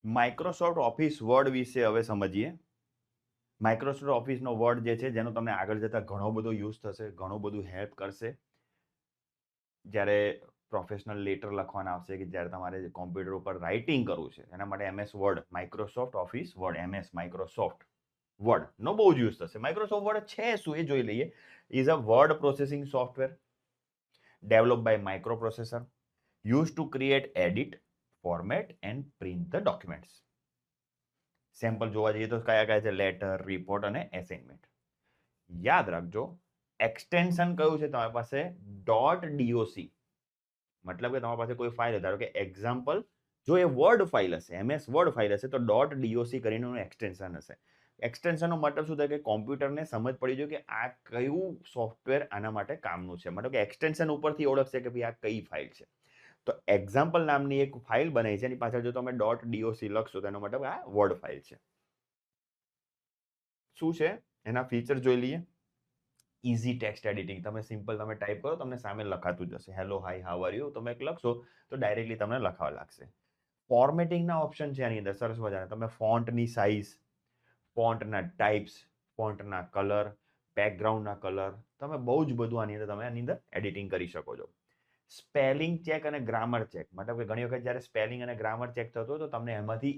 Microsoft office word વિશે હવે સમજીએ. માઇક્રોસોફ્ટ ઓફિસનો વર્ડ જે છે જેનો તમને આગળ જતા ઘણો બધો યુઝ થશે, ઘણું બધું હેલ્પ કરશે. જ્યારે પ્રોફેશનલ લેટર લખવાના આવશે કે જ્યારે તમારે કોમ્પ્યુટર ઉપર રાઇટિંગ કરવું છે એના માટે MS word, Microsoft office word, MS Microsoft વર્ડનો બહુ જ યુઝ થશે. માઇક્રોસોફ્ટ વર્ડ છે શું એ જોઈ લઈએ. Is a word processing software developed by microprocessor used to create, edit, format and print the documents. Sample જોવા જઈએ તો કયા કયા છે? લેટર, રિપોર્ટ અને એસાઇનમેન્ટ. યાદ રાખજો, એક્સટેન્શન કયું છે તમારી પાસે? .doc. મતલબ કે તમારી પાસે કોઈ ફાઇલ, ધારો કે એક્ઝામ્પલ, જો એ વર્ડ ફાઇલ હશે, MS વર્ડ ફાઇલ હશે તો .doc કરીને એક્સટેન્શન હશે. એક્સટેન્શનનો મતલબ શું થાય કે કોમ્પ્યુટરને સમજ પડી જોઈએ કે આ કયું સોફ્ટવેર આના માટે કામનું છે. મતલબ કે એક્સટેન્શન ઉપરથી ઓળખશે કે ભાઈ આ કઈ ફાઇલ છે. તો એક્ઝામ્પલ નામની એક ફાઇલ બનાવી છે, એની પાછળ જો તમે .doc લખશો તો એનો મતલબ આ વર્ડ ફાઇલ છે. શું છે એના ફીચર જોઈ લઈએ. ઇઝી ટેક્સ્ટ એડિટિંગ, તમે સિમ્પલ તમે ટાઈપ કરો તમને સામે લખાતું જ હશે. Hello, hi, how are you, તમે લખશો તો ડાયરેક્ટલી તમને લખાવા લાગશે. ફોર્મેટિંગના ઓપ્શન છે આની અંદર સરસ મજાના. તમે ફોન્ટની સાઇઝ, ફોન્ટના ટાઈપ્સ, ફોન્ટના કલર, બેકગ્રાઉન્ડના કલર, તમે બહુ જ બધું આની અંદર તમે આની અંદર એડિટિંગ કરી શકો છો. સ્પેલિંગ ચેક અને ગ્રામર ચેક, મતલબ કે ઘણી વખત જ્યારે સ્પેલિંગ અને ગ્રામર ચેક થતો તો તમને એમાંથી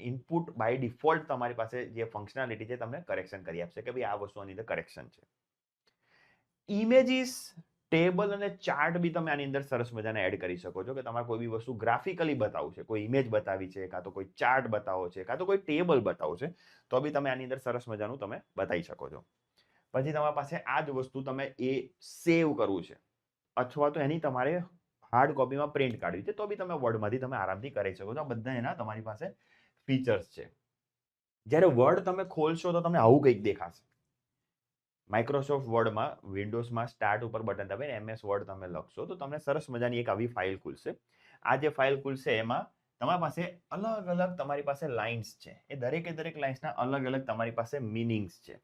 ઇનપુટ બાય ડિફોલ્ટ તમારી પાસે જે ફંક્શનાલિટી છે તમને કરેક્શન કરી આપશે કે ભાઈ આ વસ્તુ આની અંદર કરેક્શન છે. ઇમેજીસ, ટેબલ અને ચાર્ટ બી તમે આની અંદર સરસ મજાને એડ કરી શકો છો કે તમારે કોઈ બી વસ્તુ ગ્રાફિકલી બતાવવું છે, કોઈ ઇમેજ બતાવી છે, કાં તો કોઈ ચાર્ટ બતાવો છે, કાં તો કોઈ ટેબલ બતાવો છે, તો બી તમે આની અંદર સરસ મજાનું તમે બતાવી શકો છો. પછી તમારી પાસે આ જ વસ્તુ તમે એ સેવ કરવું છે અથવા તો એની તમારે હાર્ડ કોપીમાં પ્રિન્ટ કાઢવી છે તો બી તમે વર્ડમાંથી તમે આરામથી કરી શકો છો. આ બધા એના તમારી પાસે ફીચર્સ છે. જ્યારે વર્ડ તમે ખોલશો તો તમને આવું કંઈક દેખાશે. માઇક્રોસોફ્ટ વર્ડમાં વિન્ડોઝમાં સ્ટાર્ટ ઉપર બટન દબાવીને MS વર્ડ તમે લખશો તો તમને સરસ મજાની એક આવી ફાઇલ ખુલશે. આ જે ફાઇલ ખુલશે એમાં તમારી પાસે અલગ અલગ તમારી પાસે લાઇન્સ છે. એ દરેક લાઇન્સના અલગ અલગ તમારી પાસે મિનિંગ્સ છે.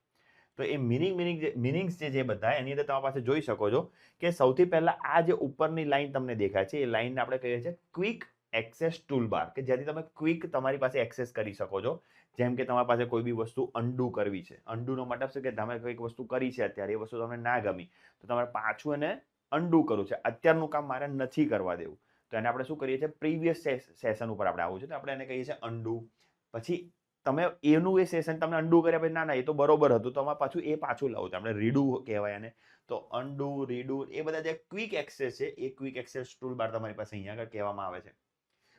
તો એ મિનિંગ્સ જે બધા એની અંદર તમારી પાસે જોઈ શકો છો કે સૌથી પહેલા આ જે ઉપરની લાઈન તમને દેખાય છે એ લાઈનને આપણે કહીએ છીએ ક્વિક એક્સેસ ટૂલબાર, કે જેથી તમે ક્વિક તમારી પાસે એક્સેસ કરી શકો છો. જેમ કે તમારી પાસે કોઈ બી વસ્તુ અન્ડુ કરવી છે. અન્ડુનો મતલબ છે કે તમે કંઈક વસ્તુ કરી છે અત્યારે, એ વસ્તુ તમને ના ગમી તો તમારે પાછું એને અન્ડુ કરવું છે. અત્યારનું કામ મારે નથી કરવા દેવું તો એને આપણે શું કરીએ છીએ? પ્રીવિયસ સેશન ઉપર આપણે આવવું છે તો આપણે એને કહીએ છીએ અન્ડુ. પછી તમે એનું એ સેશન તમે અન્ડુ કર્યા પછી ના એ તો બરોબર હતું, તો પાછું એ પાછું લાવું આપણે રીડુ કહેવાય એને. તો અન્ડુ, રીડુ એ બધા જે ક્વિક એક્સેસ છે એ ક્વિક એક્સેસ ટૂલબાર તમારી પાસે અહીંયા આગળ કહેવામાં આવે છે.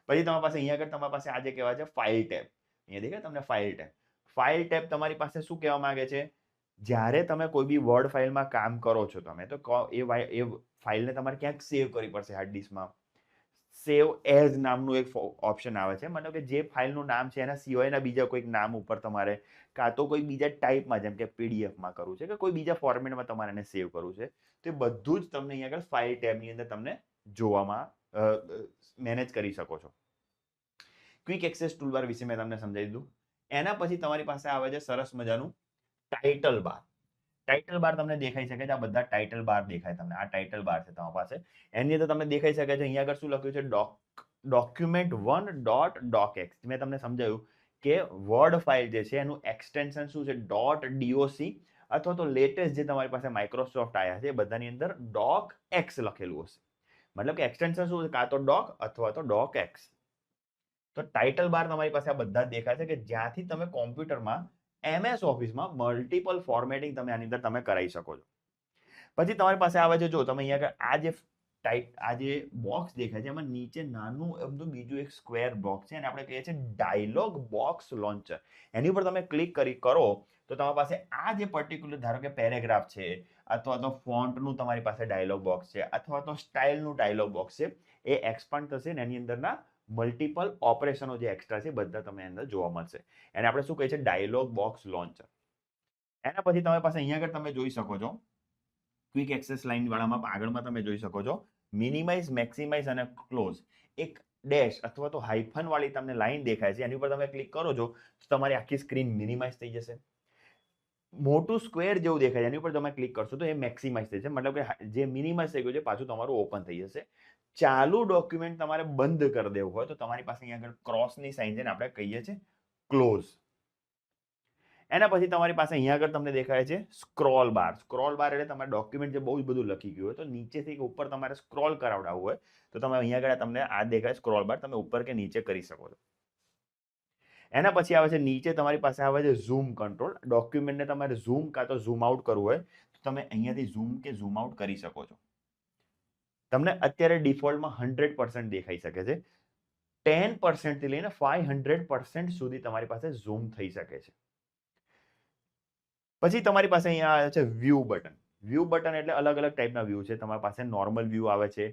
પછી તમારી પાસે અહીંયા આગળ તમારી પાસે આજે કહેવાય છે ફાઇલ ટેબ. અહીંયા દેખાય તમને ફાઇલ ટેબ. ફાઇલ ટેબ તમારી પાસે શું કહેવા માંગે છે? જ્યારે તમે કોઈ બી વર્ડ ફાઇલમાં કામ કરો છો તમે તો એ ફાઇલને તમારે ક્યાંક સેવ કરવી પડશે હાર્ડ ડિસ્કમાં. સેવ એઝ નામનું એક ઓપ્શન આવે છે. મતલબ કે જે ફાઇલનું નામ છે એના સિવાયના બીજા કોઈક નામ ઉપર તમારે કાં તો કોઈ બીજા ટાઈપમાં જેમ કે પીડીએફમાં કરવું છે કે કોઈ બીજા ફોર્મેટમાં તમારે એને સેવ કરવું છે તો એ બધું જ તમને અહીંયા આગળ ફાઇલ ટેબની અંદર તમને જોવામાં મેનેજ કરી શકો છો. ક્વિક એક્સેસ ટૂલબાર વિશે મેં તમને સમજાવી દીધું. એના પછી તમારી પાસે આવે છે સરસ મજાનું ટાઇટલ બાર. ટાઇટલ બાર તમને દેખાઈ શકે છે. આ બધા ટાઇટલ બાર દેખાય તમને. આ ટાઇટલ બાર છે તમારી પાસે. એની અંદર તમને દેખાઈ શકે છે અહીંયા આગળ શું લખ્યું છે? document1.docx. મેં તમને સમજાવ્યું કે વર્ડ ફાઇલ જે છે એનું એક્સટેન્શન શું છે? .doc અથવા તો લેટેસ્ટ જે તમારી પાસે માઇક્રોસોફ્ટ આવ્યા છે એ બધાની અંદર docx લખેલું હશે. મતલબ કે એક્સટેન્શન શું છે? કાં તો doc અથવા તો docx. તો ટાઇટલ બાર તમારી પાસે આ બધા દેખાય છે કે જ્યાંથી તમે કોમ્પ્યુટરમાં MS ઓફિસમાં મલ્ટિપલ ફોર્મેટિંગ તમે આની અંદર તમે કરાવી શકો છો. પછી તમારી પાસે આવે છે, જો તમે અહીંયા આ જે બોક્સ દેખાય છે એમાં નીચે નાનું એમનું બીજું એક સ્ક્વેર બોક્સ છે અને આપણે કહીએ છીએ ડાયલોગ બોક્સ લોન્ચર. એની ઉપર તમે ક્લિક કરો તો તમારી પાસે આ જે પર્ટિક્યુલર ધારો કે પેરેગ્રાફ છે અથવા તો ફોન્ટનું તમારી પાસે ડાયલોગ બોક્સ છે અથવા તો સ્ટાઇલનું ડાયલોગ બોક્સ છે એ એક્સપાન્ડ થશે ને એની અંદરના મલ્ટિપલ ઓપરેશનો જે એક્સ્ટ્રા છે બધા તમને અંદર જોવા મળશે. એને આપણે શું કહીએ છીએ? Dialog box launcher. એના પછી તમારી પાસે અહીંયા આગળ તમે જોઈ શકો છો ક્વિક એક્સેસ લાઇન વાળામાં આગળમાં તમે જોઈ શકો છો મિનિમાઇઝ, મેક્સિમાઇઝ અને ક્લોઝ. એક ડેશ અથવા તો હાઇફન વાળી તમને લાઇન દેખાય છે, એની ઉપર તમે ક્લિક કરો છો તો તમારી આખી સ્ક્રીન મિનિમાઇઝ થઈ જશે. મોટું સ્ક્વેર જેવું દેખાય છે એની ઉપર તમે ક્લિક કરશો તો એ મેક્સિમાઇઝ થઈ જશે. મતલબ કે જે મિનિમાઇઝ થઈ ગયું છે પાછું તમારું ઓપન થઈ જશે. ચાલુ ડોક્યુમેન્ટ તમારે બંધ કરી દેવું હોય તો તમારી પાસે અહીંયા આગળ ક્રોસની સાઇન છે ને આપણે કહીએ છીએ ક્લોઝ. એના પછી તમારી પાસે અહીંયા આગળ તમને દેખાય છે સ્ક્રોલ બાર. સ્ક્રોલ બાર એટલે તમારે ડોક્યુમેન્ટ જે બહુ જ બધું લખી ગયું હોય તો નીચેથી ઉપર તમારે સ્ક્રોલ કરાવડાવવું હોય તો તમે અહીંયા આગળ તમને આ દેખાય સ્ક્રોલ બાર, તમે ઉપર કે નીચે કરી શકો છો. એના પછી આવે છે નીચે તમારી પાસે આવે છે ઝૂમ કંટ્રોલ. ડોક્યુમેન્ટને તમારે ઝૂમ કાં તો ઝૂમ આઉટ કરવું હોય તો તમે અહીંયાથી ઝૂમ કે ઝૂમ આઉટ કરી શકો છો. તમને અત્યારે ડિફોલ્ટમાં 100% દેખાઈ શકે છે. 10% થી લઈને 500% સુધી તમારી પાસે ઝૂમ થઈ શકે છે. પછી તમારી પાસે અહીંયા આવે છે વ્યૂ બટન. વ્યૂ બટન એટલે અલગ અલગ ટાઈપના વ્યૂ છે. તમારી પાસે નોર્મલ વ્યૂ આવે છે,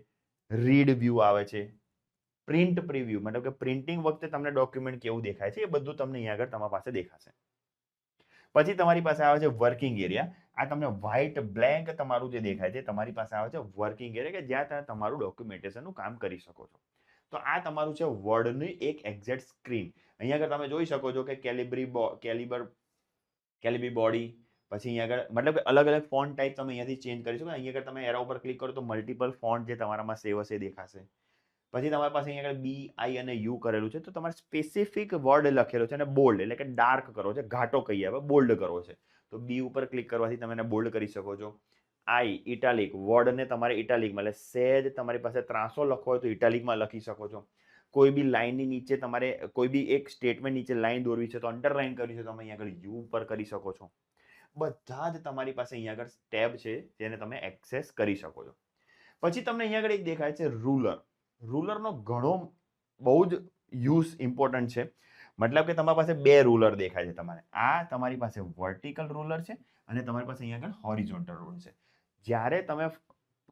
રીડ વ્યૂ આવે છે, પ્રિન્ટ પ્રીવ્યુ, મતલબ કે પ્રિન્ટિંગ વખતે તમને ડોક્યુમેન્ટ કેવું દેખાય છે એ બધું તમને અહીંયા આગળ તમારી પાસે દેખાશે. પછી તમારી પાસે આવે છે વર્કિંગ એરિયા. આ તમને વ્હાઇટ બ્લેન્ક તમારું જે દેખાય છે તમારી પાસે આવે છે વર્કિંગ એરિયા, કે જ્યાં તમે તમારું ડોક્યુમેન્ટેશનનું કામ કરી શકો છો. તો આ તમારું છે વર્ડની એક એક્ઝેક્ટ સ્ક્રીન. અહીંયા આગળ તમે જોઈ શકો છો કે કેલિબ્રી બોડી, પછી અહીંયા આગળ મતલબ કે અલગ અલગ ફોન્ટ ટાઈપ તમે અહીંયાથી ચેન્જ કરી શકો. અહીંયા આગળ તમે એરો ઉપર ક્લિક કરો તો મલ્ટિપલ ફોન્ટ જે તમારામાં સેવ હશે દેખાશે. પછી તમારી પાસે અહીંયા આગળ બી, આઈ અને યુ કરેલું છે તો તમારે સ્પેસિફિક વર્ડ લખેલો છે અને બોલ્ડ એટલે કે ડાર્ક કરો છે, ઘાટો કહીએ હવે, બોલ્ડ કરવો છે તો બી ઉપર ક્લિક કરવાથી તમે એને બોલ્ડ કરી શકો છો. આઈ ઇટાલિક, વર્ડને તમારે ઇટાલિકમાં એટલે સહેજ તમારી પાસે ત્રાસો લખવો હોય તો ઇટાલિકમાં લખી શકો છો. કોઈ બી લાઇનની નીચે તમારે કોઈ બી એક સ્ટેટમેન્ટ નીચે લાઇન દોરવી છે તો અંડરલાઇન કરવી છે તો તમે અહીંયા આગળ યુ ઉપર કરી શકો છો. બધા જ તમારી પાસે અહીંયા આગળ ટેબ છે જેને તમે એક્સેસ કરી શકો છો. પછી તમને અહીંયા આગળ એક દેખાય છે રૂલર. રૂલરનો ઘણો બહુ જ યુઝ ઇમ્પોર્ટન્ટ છે. મતલબ કે તમારી પાસે બે રૂલર દેખાય છે તમારે. આ તમારી પાસે વર્ટિકલ રૂલર છે અને તમારી પાસે અહીંયા આગળ હોરિઝોન્ટલ રૂલર છે. જ્યારે તમે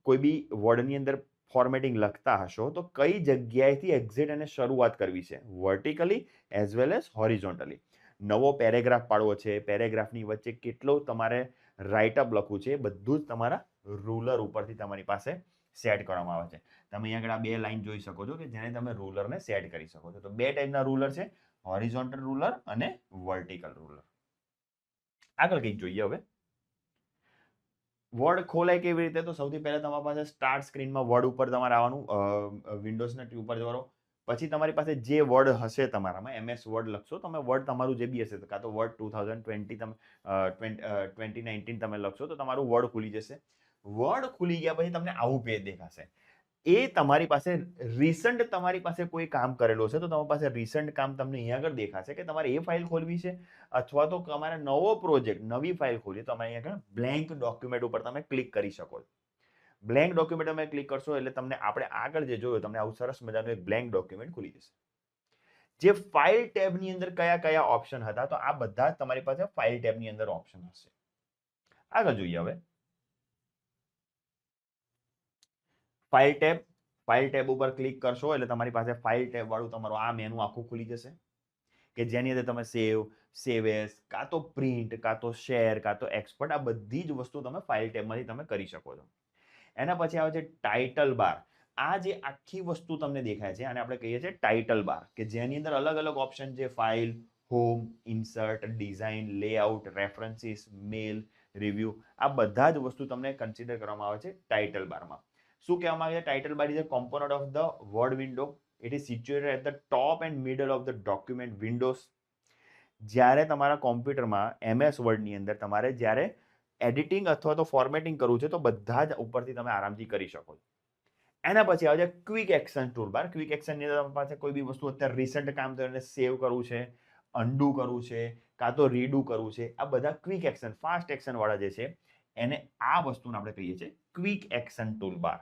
કોઈ બી વર્ડની અંદર ફોર્મેટિંગ લખતા હશો તો કઈ જગ્યાએથી એક્ઝિટ અને શરૂઆત કરવી છે, vertically as well as horizontally. નવો પેરેગ્રાફ પાડવો છે, પેરેગ્રાફની વચ્ચે કેટલો તમારે રાઇટઅપ લખવું છે, એ બધું જ તમારા રૂલર ઉપરથી તમારી પાસે સેટ કરવામાં આવે છે. તમે અહીંયા આગળ આ બે લાઈન જોઈ શકો છો કે જેને તમે રૂલરને સેટ કરી શકો છો. તો બે ટાઈપના રૂલર છે, હોરિઝોન્ટલ રૂલર અને વર્ટિકલ રૂલર. આગળ કંઈક જોઈએ હવે. વર્ડ ખોલાય કેવી રીતે? તો સૌથી પહેલા તમારી પાસે સ્ટાર્ટ સ્ક્રીનમાં વર્ડ ઉપર તમારે આવવાનું, વિન્ડોઝના ટી ઉપર જવાનું. પછી તમારી પાસે જે વર્ડ હશે તમારામાં MS વર્ડ લખશો તમે, વર્ડ તમારું જે બી હશે કાં તો વર્ડ 2020 તમે 2019 તમે લખશો તો તમારું વર્ડ ખુલી જશે. વર્ડ ખુલી ગયા પછી તમને આવું પેજ દેખાશે. એ તમારી પાસે રિસન્ટ તમારી પાસે કોઈ કામ કરેલું હશે તો તમારી પાસે રિસન્ટ કામ તમને અહીંયા આગળ દેખાશે કે તમારે એ ફાઇલ ખોલવી છે અથવા તો તમારે નવો પ્રોજેક્ટ નવી ફાઇલ ખોલવી તો તમારે અહીંયા આગળ બ્લેન્ક ડોક્યુમેન્ટ ઉપર તમે ક્લિક કરી શકો છો. બ્લેન્ક ડોક્યુમેન્ટ તમે ક્લિક કરશો એટલે તમને આપણે આગળ જે જોયું તમને આવું સરસ મજાનું એક બ્લેન્ક ડોક્યુમેન્ટ ખુલી જશે. જે ફાઇલ ટેબની અંદર કયા કયા ઓપ્શન હતા તો આ બધા જ તમારી પાસે ફાઇલ ટેબની અંદર ઓપ્શન હશે. આગળ જોઈએ હવે. ફાઇલ ટેબ ઉપર ક્લિક કરશો એટલે તમારી પાસે ફાઇલ ટેબ વાળું તમારું આ મેનુ આખું ખુલી જશે કે જેની અંદર તમે સેવ એઝ, કાં તો પ્રિન્ટ, કાં તો શેર, કાં તો એક્સપોર્ટ, આ બધી જ વસ્તુ તમે ફાઇલ ટેબમાંથી તમે કરી શકો છો. એના પછી આવે છે ટાઇટલ બાર. આ જે આખી વસ્તુ તમને દેખાય છે આને આપણે કહીએ છીએ ટાઇટલ બાર, કે જેની અંદર અલગ અલગ ઓપ્શન છે, file, home, insert, design, layout, references, mail, review, આ બધા જ વસ્તુ તમને કન્સિડર કરવામાં આવે છે ટાઇટલ બારમાં. શું કહેવામાં આવે છે? Title bar is a component of the word window. It is situated at the top and middle of the document windows. જ્યારે તમારા કોમ્પ્યુટરમાં MS વર્ડની અંદર તમારે જ્યારે એડિટિંગ અથવા તો ફોર્મેટિંગ કરવું છે તો બધા જ ઉપરથી તમે આરામથી કરી શકો છો. એના પછી આવે છે ક્વિક એક્શન ટૂલબાર. ક્વિક એક્શનની અંદર તમારી પાસે કોઈ બી વસ્તુ અત્યારે રિસન્ટ કામ થયું એને સેવ કરવું છે, અન્ડુ કરવું છે, કાં તો રીડુ કરવું છે, આ બધા ક્વિક એક્શન, ફાસ્ટ એક્શન વાળા જે છે એને આ વસ્તુને આપણે કહીએ છીએ ક્વિક એક્શન ટૂલબાર.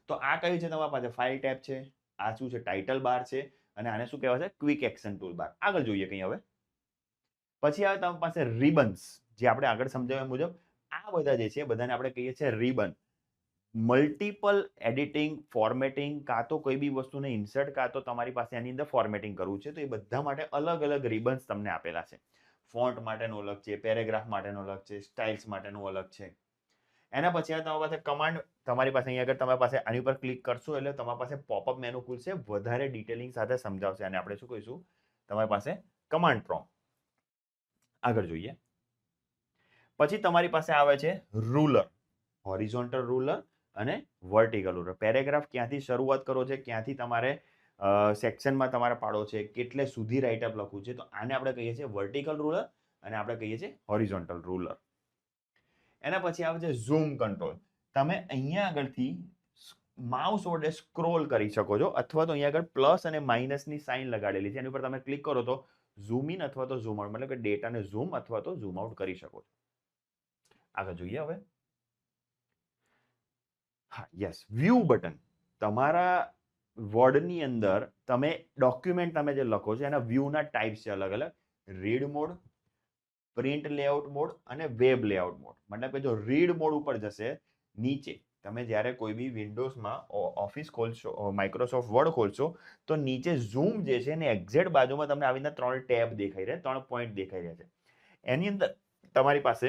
તો આ કયું છે તમારી પાસે? ફાઇલ ટેબ છે, આ શું છે? ટાઇટલ બાર છે અને આને શું કહેવાય છે? Quick action toolbar. આગળ જોઈએ કંઈ હવે. પછી આવે તમારી પાસે રિબન્સ, જે આપણે આગળ સમજાવ્યા મુજબ આ બધા જે છે બધાને આપણે કહીએ છીએ રિબન. મલ્ટિપલ એડિટિંગ, ફોર્મેટિંગ, કાં તો કોઈ બી વસ્તુને ઇન્સર્ટ કાં તો તમારી પાસે આની અંદર ફોર્મેટિંગ કરવું છે તો એ બધા માટે અલગ અલગ રિબન્સ તમને આપેલા છે. ફોન્ટ માટેનું અલગ છે, પેરેગ્રાફ માટેનું અલગ છે, સ્ટાઇલ્સ માટેનું અલગ છે. એના પછી તમારી પાસે કમાન્ડ, તમારી પાસે અહીંયા આગળ તમારી પાસે આની ઉપર ક્લિક કરશો એટલે તમારી પાસે પોપઅપ મેનુ ખુલશે, વધારે ડિટેલિંગ સાથે સમજાવશે અને આપણે શું કહીશું તમારી પાસે કમાન્ડ પ્રોમ્પ્ટ. આગળ જોઈએ. પછી તમારી પાસે આવે છે રૂલર, હોરિઝોન્ટલ રૂલર અને વર્ટિકલ રૂલર. પેરેગ્રાફ ક્યાંથી શરૂઆત કરો છે, ક્યાંથી તમારે સેક્શનમાં તમારે પાડો છે, કેટલે સુધી રાઇટઅપ લખવું છે, તો આને આપણે કહીએ છીએ વર્ટિકલ રૂલર અને આપણે કહીએ છીએ હોરિઝોન્ટલ રૂલર. એના પછી આવે છે ઝૂમ કંટ્રોલ. તમે અહીંયા આગળથી માઉસ વડે સ્ક્રોલ કરી શકો છો, અથવા તો અહીંયા આગળ પ્લસ અને માઇનસની સાઇન લગાડેલી છે, એની ઉપર તમે ક્લિક કરો તો ઝૂમ ઇન અથવા તો ઝૂમ આઉટ, મતલબ કે ડેટાને ઝૂમ અથવા તો ઝૂમ આઉટ કરી શકો છો. આગળ જોઈએ હવે. હા, યસ, વ્યૂ બટન. તમારા વર્ડની અંદર તમે ડોક્યુમેન્ટ તમે જે લખો છો એના વ્યૂના ટાઈપ્સ છે અલગ અલગ. Read mode, print layout mode અને વેબ લેઆઉટ મોડ. મતલબ કે જો રીડ મોડ ઉપર જશે, નીચે તમે જ્યારે કોઈ બી વિન્ડોઝમાં ઓફિસ ખોલશો, માઇક્રોસોફ્ટ વર્ડ ખોલશો, તો નીચે ઝૂમ જે છે એની એક્ઝેક્ટ બાજુમાં તમને આવી રીતના 3 ટેબ દેખાઈ રહ્યા, 3 પોઈન્ટ દેખાઈ રહ્યા છે. એની અંદર તમારી પાસે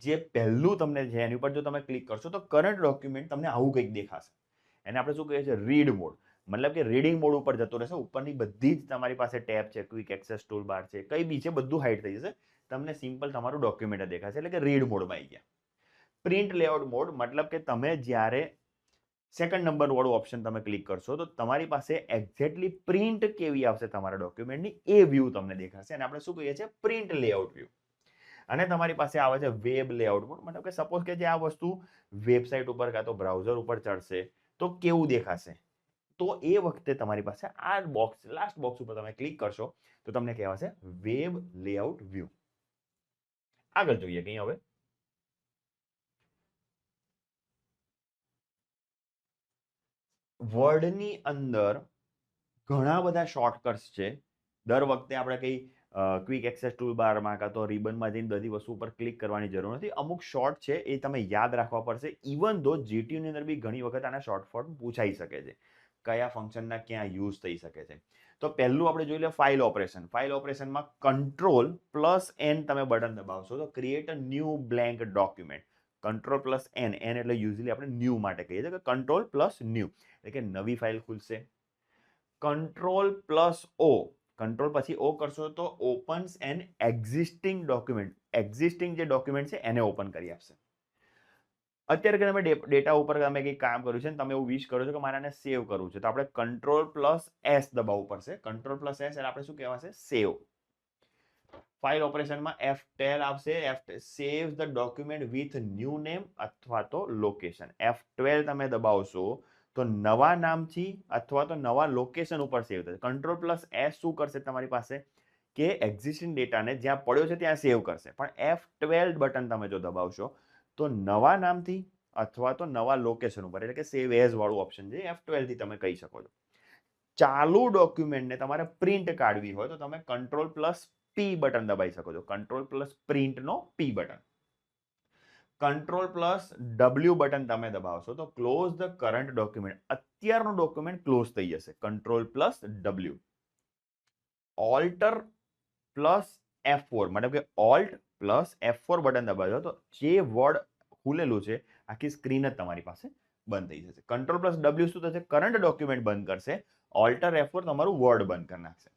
જે પહેલું તમને છે એની ઉપર જો તમે ક્લિક કરશો તો કરંટ ડોક્યુમેન્ટ તમને આવું કંઈક દેખાશે. એને આપણે શું કહીએ છીએ? Read mode. મતલબ કે રીડિંગ મોડ ઉપર જતો રહેશે. ઉપરની બધી જ તમારી પાસે ટેબ છે, ક્વિક એક્સેસ ટૂલ બાર છે, કઈ બી છે, બધું હાઇડ થઈ જશે. તમને સિમ્પલ તમારું ડોક્યુમેન્ટ દેખાશે, એટલે કે રીડ મોડમાં આવી ગયા. પ્રિન્ટ લેઆઉટ મોડ મતલબ કે તમે જ્યારે સેકન્ડ નંબર વાળું ઓપ્શન તમે ક્લિક કરશો તો તમારી પાસે એક્ઝેક્ટલી પ્રિન્ટ કેવી આવશે તમારા ડોક્યુમેન્ટની એ વ્યૂ તમને દેખાશે, અને આપણે શું કહીએ છીએ? Print layout view. અને તમારી પાસે આવે છે વેબ લેઆઉટ મોડ. મતલબ કે સપોઝ કે જે આ વસ્તુ વેબસાઇટ ઉપર કાં તો બ્રાઉઝર ઉપર ચડશે તો કેવું દેખાશે, તો એ વખતે તમારી પાસે આ બોક્સ, લાસ્ટ બોક્સ ઉપર તમે ક્લિક કરશો તો તમને કહેવાશે વેબ લેઆઉટ વ્યૂ. આગળ જોઈએ કંઈ હવે. વર્ડની અંદર ઘણા બધા શોર્ટકટ્સ છે. દર વખતે આપણે કઈ ક્વિક એક્સેસ ટૂલ બારમાં કાં તો રિબનમાં જઈને બધી વસ્તુ ઉપર ક્લિક કરવાની જરૂર નથી. અમુક શોર્ટ છે એ તમે યાદ રાખવા પડશે. ઇવન ધો જીટીયુની અંદર બી ઘણી વખત આના શોર્ટ ફોર્મ પૂછાઈ શકે છે, કયા ફંક્શનના ક્યાં યુઝ થઈ શકે છે. તો પહેલું આપણે જોઈ લે ફાઇલ ઓપરેશન. ફાઇલ ઓપરેશનમાં Ctrl+N તમે બટન દબાવશો તો create a new blank document. Ctrl+N, N એટલે યુઝલી આપણે ન્યૂ માટે કહીએ છીએ કે Ctrl+New, એટલે કે નવી ફાઇલ ખુલશે. Ctrl+O, કંટ્રોલ પછી ઓ કરશો તો opens an existing document. Existing જે ડોક્યુમેન્ટ છે એને ઓપન કરી આપશે. અત્યારે તમે ડેટા ઉપર તમે કંઈક કામ કર્યું છે ને તમે એવું વિશ કરો છો કે મારે આને સેવ કરવું છે, તો આપણે Ctrl+S દબાવવું પડશે. Ctrl+S એટલે આપણે શું કહેવાશે? સેવ. ફાઇલ ઓપરેશનમાં F12 આવશે. સેવ the document with new name અથવા તો લોકેશન. F12 તમે દબાવશો તો નવા નામથી અથવા તો નવા લોકેશન ઉપર સેવ થશે. Ctrl+S શું કરશે તમારી પાસે કે એક્ઝિસ્ટિંગ ડેટાને જ્યાં પડ્યો છે ત્યાં સેવ કરશે. પણ F12 બટન તમે જો દબાવશો તો નવા નામથી અથવા તો નવા લોકેશન ઉપર, એટલે કે સેવ એઝ વાળું ઓપ્શન છે, F12 થી તમે કહી શકો છો. ચાલુ ડોક્યુમેન્ટને તમારે પ્રિન્ટ કાઢવી હોય તો તમે Ctrl+P બટન દબાવી શકો છો. Ctrl+Print નો P બટન. Ctrl+W બટન તમે દબાવશો તો ક્લોઝ ધ કરંટ ડોક્યુમેન્ટ. અત્યારનું ડોક્યુમેન્ટ ક્લોઝ થઈ જશે. Ctrl+W. Alt+F4 મતલબ કે Alt+F4 બટન દબાવશો તો જે વર્ડ ખુલેલું છે આખી સ્ક્રીન જ તમારી પાસે બંધ થઈ જશે. Ctrl+W શું થશે? કરંટ ડોક્યુમેન્ટ બંધ કરશે. Alt+F4 તમારું વર્ડ બંધ કરી નાખશે.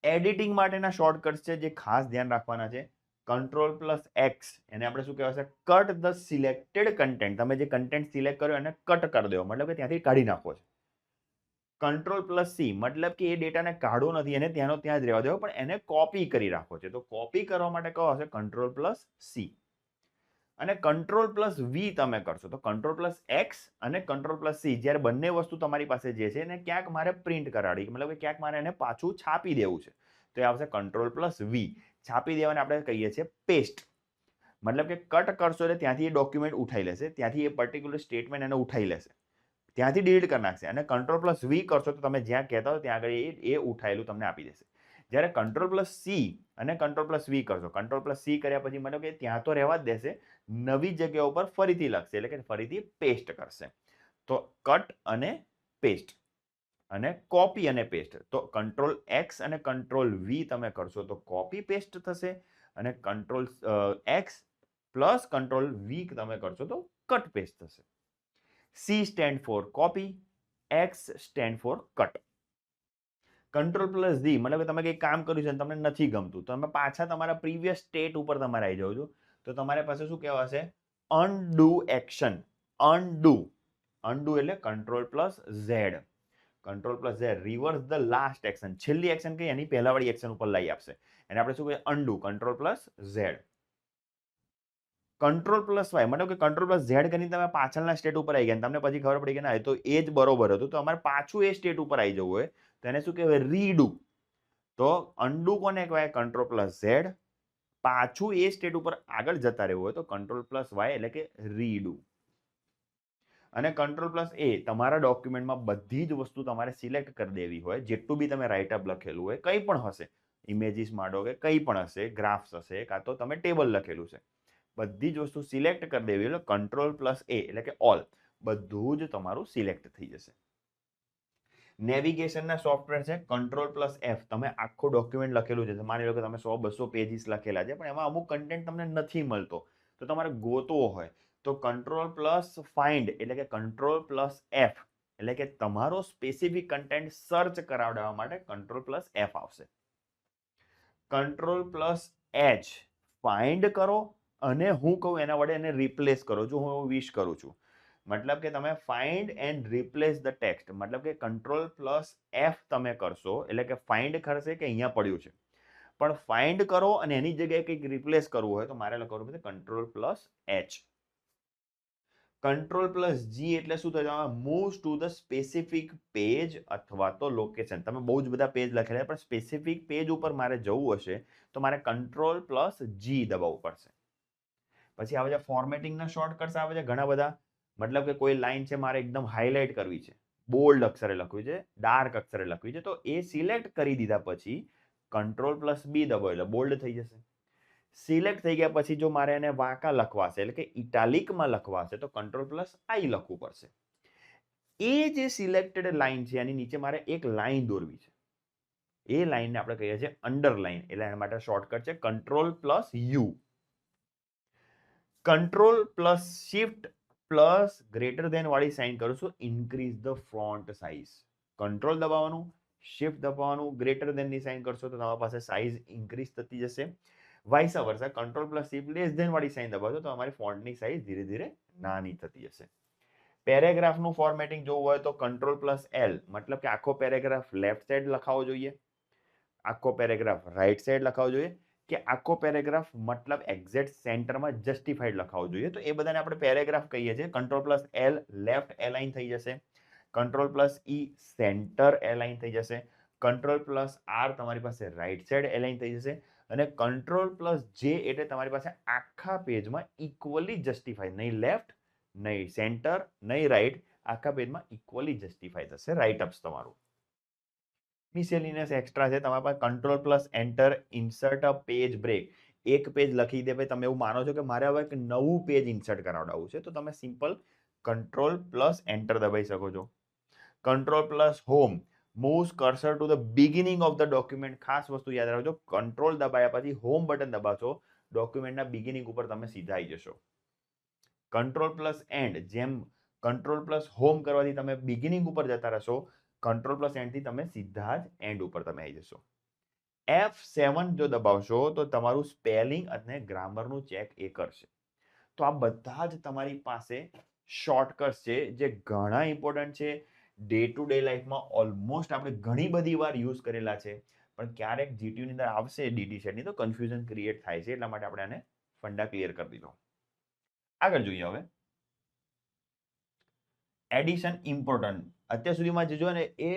એડિટિંગ માટેના શોર્ટકટ્સ છે જે ખાસ ધ્યાન રાખવાના છે. Ctrl+X, એને આપણે શું કહેવાશે? Cut the selected content. તમે જે કન્ટેન્ટ સિલેક્ટ કર્યો એને કટ કરી દેવો, મતલબ કે ત્યાંથી કાઢી નાખવો છે. Ctrl+C મતલબ કે એ ડેટાને કાઢવો નથી, એને ત્યાંનો ત્યાં જ રહેવા દેવો, પણ એને કોપી કરી રાખવો છે. તો કોપી કરવા માટે કયો હશે? Ctrl+C. અને Ctrl+V તમે કરશો તો Ctrl+X અને Ctrl+C, જ્યારે બંને વસ્તુ તમારી પાસે જે છે એને ક્યાંક મારે પ્રિન્ટ કરાવી, મતલબ કે ક્યાંક મારે એને પાછું છાપી દેવું છે, તો એ આવશે Ctrl+V. છાપી દેવાને આપણે કહીએ છીએ પેસ્ટ. મતલબ કે કટ કરશો એટલે ત્યાંથી એ ડોક્યુમેન્ટ ઉઠાઈ લેશે, ત્યાંથી એ પર્ટિક્યુલર સ્ટેટમેન્ટ એને ઉઠાઈ લેશે, ત્યાંથી ડિલીટ કરી નાખશે. અને Ctrl+V કરશો તો તમે જ્યાં કહેતા હો ત્યાં આગળ એ ઉઠાયેલું તમને આપી દેશે. જ્યારે Ctrl+C અને Ctrl+V કરશો, Ctrl+C કર્યા પછી મતલબ કે ત્યાં તો રહેવા જ દેશે, નવી જગ્યા ઉપર ફરીથી લખશે, એટલે કે ફરીથી પેસ્ટ કરશે. તો કટ અને પેસ્ટ અને કોપી અને પેસ્ટ. તો Ctrl+X અને Ctrl+V તમે કરશો તો કોપી પેસ્ટ થશે, અને Ctrl+X પ્લસ Ctrl+V તમે કરશો તો કટ પેસ્ટ થશે. C stand four copy, X stand four cut. Ctrl+Z મતલબ કે તમે કંઈક કામ કર્યું છે અને તમને નથી ગમતું, તો તમે પાછા તમારા પ્રીવિયસ સ્ટેટ ઉપર તમારે આવી જાઓ છો, તો તમારી પાસે શું કહેવાશે? Undo action. અનડુ. અનડુ એટલે control plus Z. Control plus Z reverse the last action. છેલ્લી એક્શન કઈ એની પહેલાવાળી એક્શન ઉપર લઈ આપશે. એને આપણે શું કહીએ? Undo. Control plus Z. Control plus Y મતલબ કે કંટ્રોલ પ્લસ ઝેડ કરીને તમે પાછળના સ્ટેટ ઉપર આવી ગયા તમને પછી ખબર પડી કે ના તો એ જ બરોબર હતું તો અમારે પાછું એ સ્ટેટ ઉપર આવી જવું હોય તો એને શું કહેવાય? રીડુ. તો અનડુ કોને કહેવાય? Control plus Z. પાછું એ સ્ટેટ ઉપર આગળ જતા રહેવું હોય તો કંટ્રોલ પ્લસ વાય એટલે કે રીડુ. અને કંટ્રોલ પ્લસ એ તમારા ડોક્યુમેન્ટમાં બધી જ વસ્તુ તમારે સિલેક્ટ કરી દેવી હોય જેટલું બી તમે રાઇટઅપ લખેલું હોય કંઈ પણ હશે ઇમેજીસ માંડો કે કંઈ પણ હશે ગ્રાફ્સ હશે કાં તો તમે ટેબલ લખેલું છે બધી જ વસ્તુ સિલેક્ટ કરી દેવી એટલે કંટ્રોલ પ્લસ એ એટલે કે ઓલ બધું જ તમારું સિલેક્ટ થઈ જશે. નેવિગેશનના સોફ્ટવેર છે કંટ્રોલ પ્લસ એફ. તમે આખું ડોક્યુમેન્ટ લખેલું છે માની લો કે તમે 100-200 પેજીસ લખેલા છે પણ એમાં અમુક કન્ટેન્ટ તમને નથી મળતો તો તમારે ગોતવો હોય તો કંટ્રોલ પ્લસ ફાઇન્ડ એટલે કે કંટ્રોલ પ્લસ એફ એટલે કે તમારો સ્પેસિફિક કન્ટેન્ટ સર્ચ કરાવડાવવા માટે કંટ્રોલ પ્લસ એફ આવશે. કંટ્રોલ પ્લસ એચ ફાઇન્ડ કરો અને હું કહું એના વડે એને રિપ્લેસ કરો. જો હું એવું વિશ કરું છું મતલબ કે તમે find and replace the text મતલબ કે કંટ્રોલ પ્લસ એફ તમે કરશો એટલે કે ફાઇન્ડ કરશે કે અહીંયા પડ્યું છે પણ ફાઇન્ડ કરો અને એની જગ્યાએ કંઈક રિપ્લેસ કરવું હોય તો મારે કરવું પડશે control plus H. Control plus G એટલે શું થાય? Moves to the specific page અથવા તો લોકેશન. તમે બહુ જ બધા પેજ લખેલા પણ સ્પેસિફિક પેજ ઉપર મારે જવું હશે તો મારે કંટ્રોલ પ્લસ જી દબાવવું પડશે. પછી આવે છે ફોર્મેટિંગના શોર્ટકટ્સ આવે છે ઘણા બધા મતલબ કે કોઈ લાઈન છે મારે એકદમ હાઇલાઇટ કરવી છે બોલ્ડ અક્ષરે લખવી છે ડાર્ક અક્ષરે લખવી છે તો એ સિલેક્ટ કરી દીધા પછી કંટ્રોલ પ્લસ બી દબાવો એટલે બોલ્ડ થઈ જશે. સિલેક્ટ થઈ ગયા પછી જો મારે એને વાંકા લખવા છે એટલે કે ઇટાલિકમાં લખવા છે તો કંટ્રોલ પ્લસ આઈ લખવું પડશે. એ જે સિલેક્ટેડ લાઈન છે એની નીચે મારે એક લાઈન દોરવી છે એ લાઈનને આપણે કહીએ છીએ અંડરલાઈન એટલે એના માટે શોર્ટકટ છે control plus U. Control plus shift plus greater than વાળી સાઇન કરું છું increase the font size. Control દબાવવાનું શિફ્ટ દબાવવાનું ગ્રેટર દેન ની સાઇન કરશો તો તમારી પાસે સાઇઝ ઇન્ક્રીઝ થતી જશે. Vice versa control plus shift less than વાળી સાઇન દબાવશો તો તમારી ફોન્ટની સાઇઝ ધીરે ધીરે નાની થતી જશે. પેરેગ્રાફનું ફોર્મેટિંગ જોવું હોય તો કંટ્રોલ પ્લસ એલ મતલબ કે આખો પેરેગ્રાફ લેફ્ટ સાઈડ લખાવો જોઈએ આખો પેરેગ્રાફ રાઈટ સાઈડ લખાવો જોઈએ કે આખો પેરેગ્રાફ મતલબ એક્ઝેક્ટ સેન્ટરમાં જસ્ટિફાઈડ લખાવો જોઈએ તો એ બધાને આપણે પેરેગ્રાફ કહીએ છીએ. Control plus L left align થઈ જશે. કંટ્રોલ પ્લસ ઈ સેન્ટર એલાઇન થઈ જશે. કંટ્રોલ પ્લસ આર તમારી પાસે રાઈટ સાઈડ એલાઇન થઈ જશે અને કંટ્રોલ પ્લસ જે એટલે તમારી પાસે આખા પેજમાં ઇક્વલી જસ્ટિફાઈ નહીં લેફ્ટ નહીં સેન્ટર નહીં રાઈટ આખા પેજમાં ઇક્વલી જસ્ટિફાઈ થશે રાઇટઅપ્સ તમારું. મિસેલિનિયસ એક્સ્ટ્રા છે તમારા પાસે કંટ્રોલ પ્લસ એન્ટર ઇન્સર્ટ અ પેજ બ્રેક. એક પેજ લખી દે ભાઈ તમે એવું માનો છો કે મારે હવે એક નવું પેજ ઇન્સર્ટ કરાવડાવવું છે તો તમે સિમ્પલ કંટ્રોલ પ્લસ એન્ટર દબાઈ શકો છો. Control plus home moves cursor two the beginning of the document. ખાસ વસ્તુ યાદ રાખજો કંટ્રોલ દબાયા પછી હોમ બટન દબાવશો ડોક્યુમેન્ટના બિગિનિંગ ઉપર તમે સીધા આવી જશો. કંટ્રોલ પ્લસ એન્ડ જેમ કંટ્રોલ પ્લસ હોમ કરવાથી તમે બિગિનિંગ ઉપર જતા રહેશો કંટ્રોલ પ્લસ એન્ડ થી તમે સીધા જ એન્ડ ઉપર તમે આવી જશો. F7 જો દબાવશો તો તમારું સ્પેલિંગ અને ગ્રામરનું ચેક એ કરશે. તો આ બધા જ તમારી પાસે શોર્ટકટ્સ છે જે ઘણા ઇમ્પોર્ટન્ટ છે. ડે ટુ ડે લાઈફમાં ઓલમોસ્ટ આપણે ઘણી બધી વાર યુઝ કરેલા છે પણ ક્યારેક જીટીયુની અંદર આવશે ડીટી સેટની તો કન્ફ્યુઝન ક્રિએટ થાય છે એટલા માટે આપણે આને ફંડા ક્લિયર કરી દીધો. આગળ જોઈએ હવે એડિશન ઇમ્પોર્ટન્ટ. અત્યાર સુધીમાં જે જોયો ને એ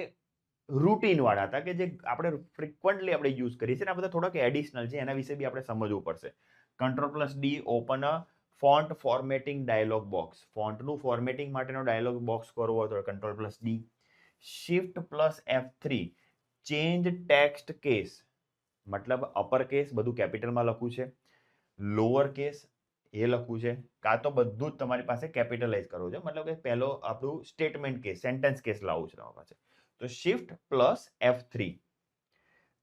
રૂટીન વાળા હતા કે જે આપણે ફ્રિકવન્ટલી આપણે યુઝ કરીએ છીએ ને આ બધા થોડાક એડિશનલ છે એના વિશે બી આપણે સમજવું પડશે. Control plus D open a font formatting dialog box. ફોન્ટનું ફોર્મેટિંગ માટેનો ડાયલોગ બોક્સ કરવો હોય તો control plus D. Shift plus F3 change text case મતલબ અપર કેસ બધું કેપિટલમાં લખવું છે લોઅર કેસ એ લખવું છે કાં તો બધું જ તમારી પાસે કેપિટલાઇઝ કરવું છે મતલબ કે પહેલો આપણું સ્ટેટમેન્ટ કેસ સેન્ટેન્સ કેસ લાવવું છે તમારી પાસે તો shift plus F3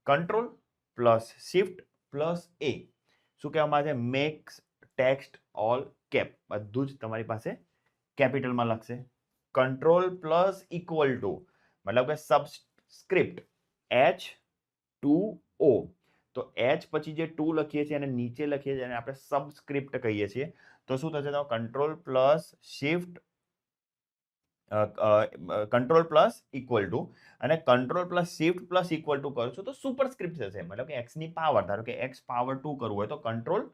control plus shift plus A શું કહેવામાં આવે છે મેક્સ ટેક્સ્ટ ઓલ કેપ બધું જ તમારી પાસે કેપિટલમાં લખશે. કંટ્રોલ પ્લસ ઇક્વલ ટુ મતલબ કે સબસ્ક્રિપ્ટ H2O તો H પછી જે 2 લખીએ છીએ અને નીચે લખીએ છીએ અને આપણે સબસ્ક્રિપ્ટ કહીએ છીએ તો શું થશે તો control plus shift control plus equal to અને control plus shift plus equal to કરશો તો સુપરસ્ક્રિપ્ટ થશે, મતલબ કે એક્સની પાવર, ધારો કે એક્સ પાવર 2 કરવું હોય તો control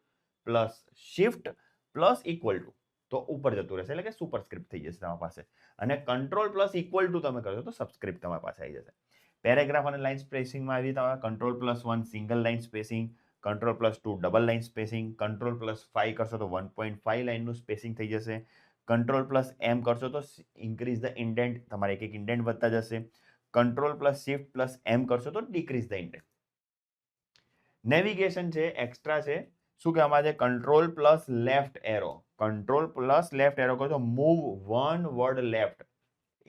plus shift plus equal two તો ઉપર જતું રહેશે, એટલે કે સુપરસ્ક્રિપ્ટ થઈ જશે તમારી પાસે. અને કંટ્રોલ પ્લસ ઇક્વલ ટુ તમે કરશો તો સબસ્ક્રિપ્ટ તમારી પાસે આવી જશે. પેરેગ્રાફ અને લાઇન સ્પેસિંગમાં આવી તમે control plus 1 single line spacing, control plus 2 double line spacing, control plus 5 કરશો તો 1.5 લાઇનનું સ્પેસિંગ થઈ જશે. કંટ્રોલ પ્લસ એમ કરશો તો ઇન્ક્રીઝ ધ ઇન્ડેન્ટ, તમારે એક એક ઇન્ડેન્ટ વધતા જશે. Control plus shift plus M કરશો તો ડિક્રીઝ ધ ઇન્ડેન્ટ. નેવિગેશન છે, એક્સ્ટ્રા છે, શું કહેવામાં છે, control plus left arrow, control plus left arrow કરશો મૂવ વન વર્ડ લેફ્ટ,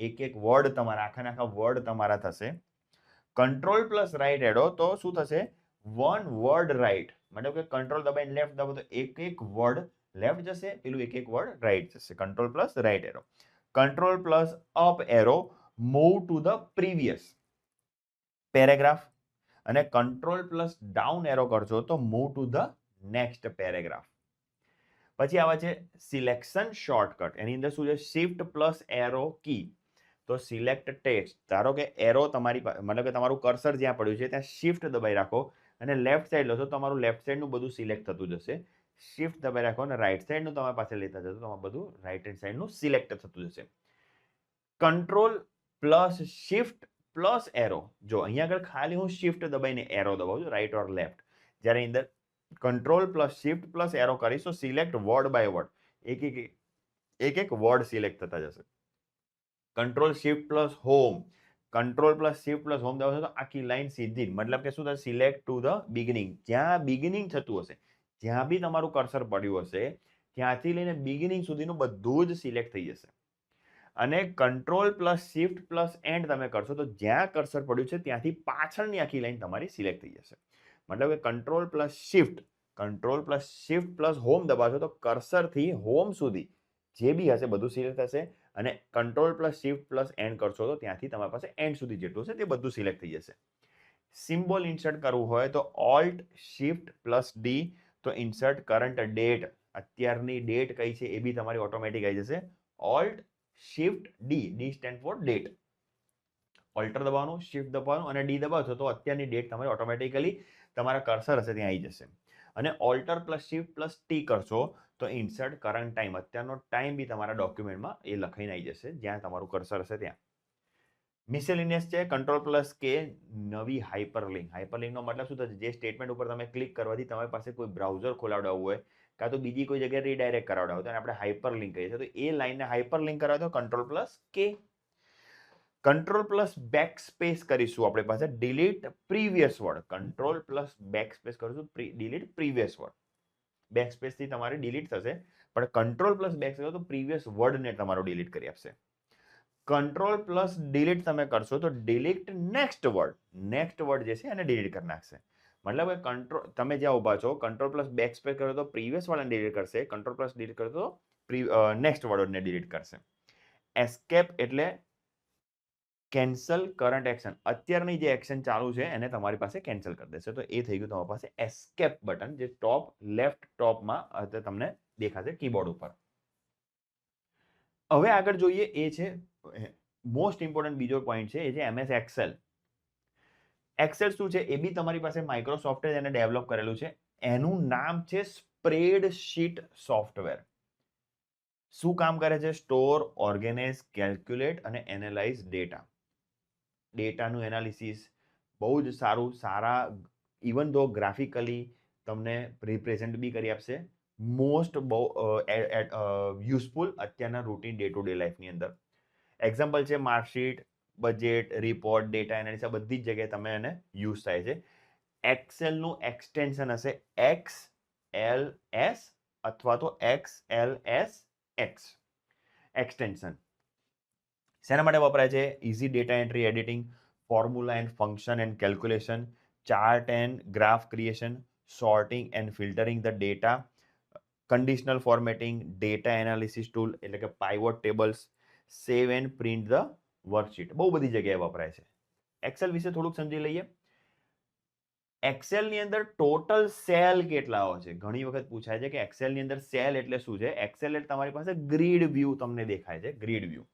એક એક વર્ડ તમારા આખા વર્ડ તમારા થશે. કંટ્રોલ પ્લસ રાઈટ એરો તો શું થશે, વન વર્ડ રાઈટ, મતલબ કે કંટ્રોલ દબાઈને લેફ્ટ દબાવો તો એક એક વર્ડ લેફ્ટ જશે, પેલું એક એક વર્ડ રાઈટ જશે. Control plus right arrow. Control plus up arrow move to the previous paragraph અને કંટ્રોલ પ્લસ ડાઉન એરો કરશો તો move to the next paragraph. પછી આવે છે સિલેક્શન શોર્ટકટ, એની અંદર શું છે, શિફ્ટ પ્લસ એરો કી, તો સિલેક્ટ ટેક્સ્ટ, ધારો કે એરો તમારી મતલબ કે તમારું કર્સર જ્યાં પડ્યું છે ત્યાં શિફ્ટ દબાઈ રાખો અને લેફ્ટ સાઈડ લો તો તમારું લેફ્ટ સાઈડનું બધું સિલેક્ટ થતું જશે. શિફ્ટ દબાઈ રાખો અને રાઈટ સાઈડનું તમારી પાસે લેતા જશો તો તમારું બધું રાઈટ હેન્ડ સાઈડનું સિલેક્ટ થતું જશે. Control plus shift plus arrow, જો અહીંયા આગળ ખાલી હું શિફ્ટ દબાઈને એરો દબાવું છું રાઈટ ઓર લેફ્ટ, જ્યારે અંદર control plus shift plus arrow કરીશ તો સિલેક્ટ વર્ડ બાય વર્ડ, એક એક વર્ડ સિલેક્ટ થતા જશે. Control shift plus home, control plus shift plus home દબાવશો તો આખી લાઈન સીધી, મતલબ કે શું થશે, સિલેક્ટ ટુ ધ બિગિનિંગ, જ્યાં બિગિનિંગ થતું હશે, જ્યાં બી તમારું કર્સર પડ્યું હશે ત્યાંથી લઈને બિગિનિંગ સુધીનું બધું જ સિલેક્ટ થઈ જશે. અને control plus shift plus and તમે કરશો તો જ્યાં કર્સર પડ્યું છે ત્યાંથી પાછળની આખી લાઈન તમારી સિલેક્ટ થઈ જશે. મતલબ કે control plus shift plus home દબાવશો તો કર્સરથી હોમ સુધી જે બી હશે બધું સિલેક્ટ થશે અને control plus shift plus and કરશો તો ત્યાંથી તમારી પાસે એન્ડ સુધી જેટલું છે તે બધું સિલેક્ટ થઈ જશે. સિમ્બોલ ઇન્સર્ટ કરવું હોય તો ઓલ્ટ શિફ્ટ પ્લસ ડી, તો ઇન્સર્ટ કરંટ ડેટ, અત્યારની ડેટ કઈ છે એ બી તમારી ઓટોમેટિક આવી જશે. Alt shift D, D stand for date, alt દબાવવાનું, શિફ્ટ દબાવવાનું અને ડી દબાવશો તો અત્યારની ડેટ તમારી ઓટોમેટિકલી તમારા કર્સર હશે ત્યાં આવી જશે. અને alter plus shift plus T કરશો તો ઇન્સર્ટ કરંટ ટાઈમ, અત્યારનો ટાઈમ બી તમારા ડોક્યુમેન્ટમાં એ લખાઈને આવી જશે જ્યાં તમારું કર્સર હશે ત્યાં. મિસેલિનિયસ છે, કંટ્રોલ પ્લસ કે નવી હાઇપરલિંક, હાઇપરલિંકનો મતલબ શું થશે, જે સ્ટેટમેન્ટ ઉપર તમે ક્લિક કરવાથી તમારી પાસે કોઈ બ્રાઉઝર ખોલાવડાવવું હોય કાં તો બીજી કોઈ જગ્યાએ રીડાયરેક્ટ કરાવડાવો તો આપણે હાઇપરલિંક કહીએ છીએ, તો એ લાઈનને હાઇપરલિંક કરાવો તો control plus K. Control plus backspace કરીશું આપણે પાસે delete previous word, control plus backspace કરીશું delete previous word, backspace થી તમારે ડિલીટ થશે પણ કંટ્રોલ પ્લસ બેક સ્પેસ તો પ્રીવિયસ વર્ડને તમારો ડિલીટ કરી આપશે. કંટ્રોલ પ્લસ ડિલીટ તમે કરશો તો ડિલીટ નેક્સ્ટ વર્ડ જે છે એને ડિલીટ કરી નાખશે. મતલબ કે કંટ્રોલ તમે જ્યાં ઉભા છો કંટ્રોલ પ્લસ બેક સ્પેસ કરો તો પ્રીવિયસ વર્ડને ડિલીટ કરશે, કંટ્રોલ પ્લસ ડિલીટ કરો તો નેક્સ્ટ વર્ડને ડિલીટ કરશે. એસ્કેપ એટલે કેન્સલ કરંટ એક્શન, અત્યારની જે એક્શન ચાલુ છે એને તમારી પાસે કેન્સલ કરી દેશે, તો એ થઈ ગયું તમારી પાસે એસ્કેપ બટન, જે ટોપ લેફ્ટ ટોપમાં તમને દેખાશે કીબોર્ડ ઉપર. હવે આગળ જોઈએ એ છે મોસ્ટ ઇમ્પોર્ટન્ટ બીજો પોઈન્ટ છે એ છે એમએસ એક્સેલ. એક્સેલ શું છે એ બી તમારી પાસે માઇક્રોસોફ્ટે એને ડેવલપ કરેલું છે, એનું નામ છે સ્પ્રેડશીટ સોફ્ટવેર. શું કામ કરે છે, સ્ટોર, ઓર્ગેનાઇઝ, કેલ્ક્યુલેટ અને એનાલાઇઝ ડેટા. ડેટાનું એનાલિસિસ બહુ જ સારા ઇવન ધો ગ્રાફિકલી તમને રિપ્રેઝન્ટ બી કરી આપશે. મોસ્ટ બહુ યુઝફુલ અત્યારના રૂટીન ડે ટુ ડે લાઈફની અંદર. એક્ઝામ્પલ છે marksheet, budget, report, data analysis, બધી જ જગ્યાએ તમે એને યુઝ થાય છે. એક્સેલનું એક્સટેન્શન હશે XLS અથવા તો XLSX એક્સટેન્શન. શેના માટે વપરાય છે, easy data entry editing, formula and function and calculation, chart and graph creation, sorting and filtering the data, conditional formatting, data analysis tool એટલે કે pivot tables, save and print the worksheet, બહુ બધી જગ્યાએ વપરાય છે. એક્સેલ વિશે થોડુંક સમજી લઈએ. એક્સેલની અંદર ટોટલ સેલ કેટલા હોય છે, ઘણી વખત પૂછાય છે કે એક્સેલની અંદર સેલ એટલે શું છે. એક્સેલ એટલે તમારી પાસે ગ્રીડ વ્યૂ તમને દેખાય છે, ગ્રીડ વ્યૂ.